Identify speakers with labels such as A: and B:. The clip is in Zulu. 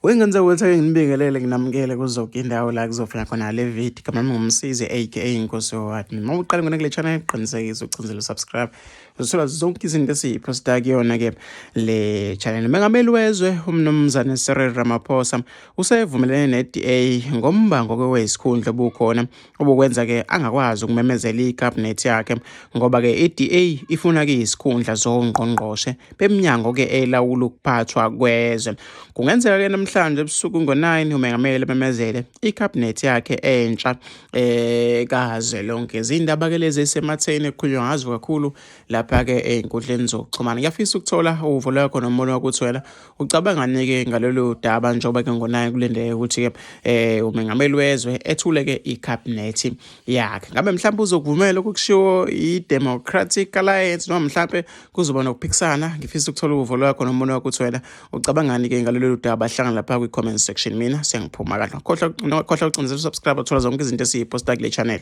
A: Wengenza ukuthi nginibingelele nginamukele kuzonke indawo la kuzofika khona le video. Igama lami ngumsizi aka Inkosi Yowati. Uma uqala ngona kule channel qiniseka ucindezela subscribe. Uzothola zonke izinto esiyiphosta kuyona ke le channel. Mengameli wezwe umnumzane Cyril Ramaphosa usevumelene ne-DA ngombango kwesikhundla obukhona obukwenza ke angakwazi ukumemezela icabinet yakhe ngoba ke i-DA ifuna ke isikhundla zongqongqoshe beminyango ke elawula ukuphathwa kwezwe. Kungenzeka ke namhlanje ebusuku ngo-9 umengameli bemezele icabinet yakhe entsha kaze lonke izindaba ke lezi esematheni ekhulunywa ngazo kakhulu lapha ke einkundleni zokuxhumana. Ngiyafisa ukuthola uvo lwakho nombono wakho uthwela ucabangani ke ngalolu daba njengoba ke ngo-9 kulendele ukuthi ke umengameli wezwe ethule ke icabinet yakhe. Ngabe mhlawumbe uzokuvumela ukukushiwo i-Democratic Alliance noma mhlawumbe kuzoba nokuphikisana? Ngifisa ukuthola uvo lwakho nombono wakho uthwela ucabangani ke ngalolu daba. Hlangana lapha kwi-comment section. Mina siyangiphuma kahle. Khohla ucindezela subscribe uthola zonke izinto esiyiphosta kule channel.